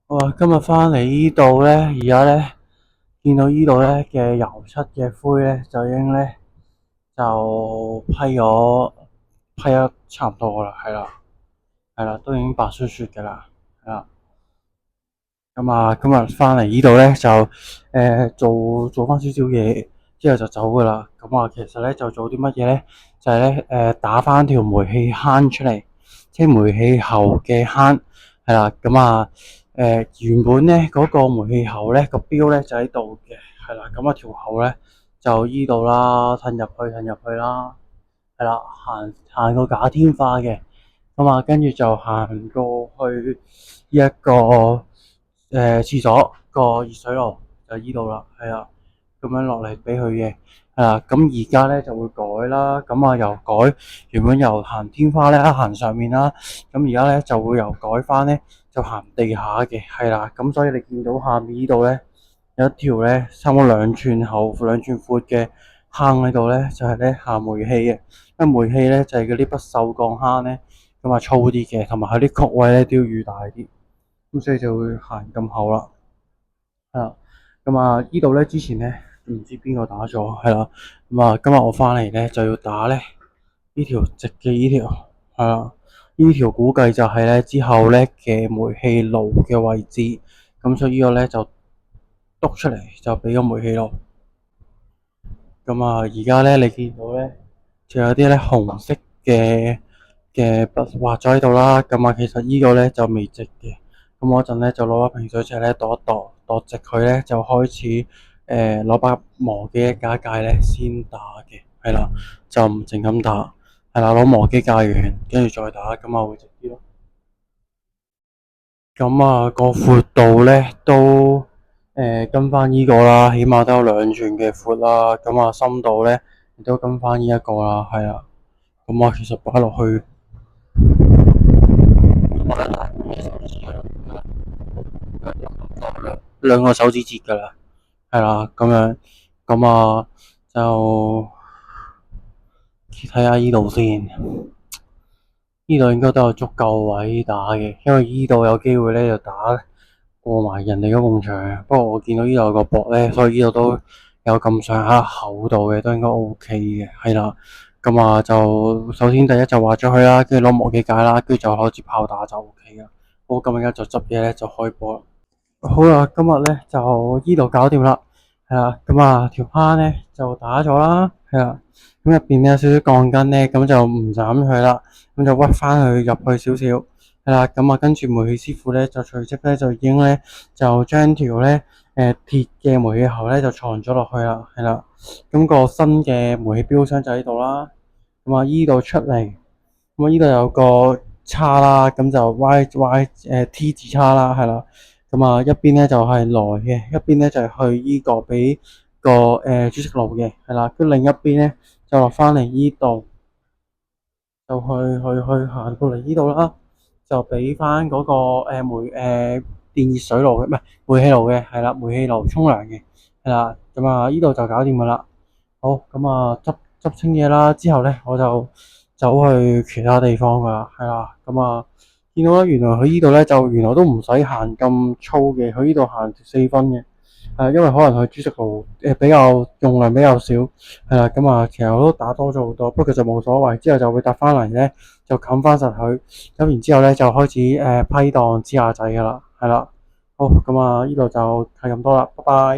哇！今日翻嚟呢度咧，而家咧見到呢度咧嘅油漆嘅灰咧，就已經咧就批咗差唔多啦，係啦，都已經白雪雪嘅啦，係啦。咁啊，今日翻嚟呢度咧就做翻少少嘢，之後就走噶啦。咁啊，其實咧就做啲乜嘢咧？就係咧打翻條煤氣坑出嚟，即係煤氣喉嘅坑，係啦。咁啊原本咧嗰個煤氣喉咧個標咧就喺度嘅，係啦。咁啊條喉咧就依度啦，褪入去啦，係啦，行個假天花嘅。咁啊，跟住就行過去呢一個廁所個熱水爐就依度啦，係啊，咁樣落嚟俾佢嘅，係啦。咁而家咧就會改啦，咁啊由改原本由行天花咧行上面啦，咁而家咧就會由改翻咧就行地下嘅，係啦。咁所以你見到下面呢度咧有一條咧差唔多2寸厚、2寸闊嘅坑喺度咧，就係咧下煤氣嘅。因為煤氣咧就係嗰啲不鏽鋼坑咧，咁啊粗啲嘅，同埋佢啲曲位咧都要預大啲，咁所以就會行咁厚啦。係啦，咁啊呢度咧之前咧唔知邊個打咗，係啦，咁啊今日我翻嚟咧就要打咧呢條直嘅呢條，係啦，呢條估計就係咧之後咧嘅煤氣爐嘅位置，咁所以呢個咧就篤出嚟就俾個煤氣爐。咁啊而家咧你見到咧就有啲咧紅色嘅筆畫咗喺度啦，咁啊其實呢個咧就未直嘅。咁我嗰陣咧就攞把平水尺咧度一度，度直佢咧就開始攞把磨機架一界咧先打嘅，係啦，就唔淨咁打，係啦，攞磨機架完跟住再打，咁啊會直啲咯。咁啊個闊度咧都跟翻呢個啦，起碼都有2寸嘅闊啦，咁啊深度咧亦都跟翻呢一個啦，係啦。咁啊其實擺落去2個手指節噶啦，係啦，咁樣，咁啊就睇下依度先，依度應該都有足夠位打嘅，因為依度有機會咧就打過埋人哋嗰埲牆。不過我見到依度有個膊咧，所以依度都有咁上下厚度嘅，都應該 OK 嘅，係啦。咁啊就首先第一就畫咗佢啦，跟住攞磨機界啦，跟住就開始炮打就 OK 噶。好，咁而家就執嘢咧就開波啦。好啦，今日咧就依度搞掂啦，係啦，咁啊條坑咧就打咗啦，係啦，咁入邊咧有少少鋼筋咧，咁就唔斬佢啦，咁就屈翻佢入去少少，係啦，咁啊跟住煤氣師傅咧就隨即咧就已經咧就將條咧鐵嘅煤氣喉咧就藏咗落去啦，係啦，咁個新嘅煤氣標箱就喺度啦，咁啊依度出嚟，咁啊依度有個叉啦，咁就 T 字叉啦，係啦。咁啊，一邊咧就係來嘅，一邊咧就係去依個俾個煮食爐嘅，係啦。跟另一邊咧就落翻嚟依度，就去行到嚟依度啦，就俾翻嗰個電熱水爐嘅，唔係煤氣爐嘅，係啦，煤氣爐沖涼嘅，係啦。咁啊，依度就搞掂噶啦。好，咁啊執清嘢啦，之後咧我就走去其他地方噶啦，係啦。咁啊見到咧，原來佢依度咧就原來都唔使行咁粗嘅，佢依度行4分嘅，因為可能佢煮食爐比較用量比較少，係啦。咁啊其實我都打多咗好多，不過就冇所謂，之後就會搭翻嚟咧就冚翻實佢，咁然之後咧就開始批檔支下仔噶啦，係啦。好，咁啊依度就係咁多啦，拜拜。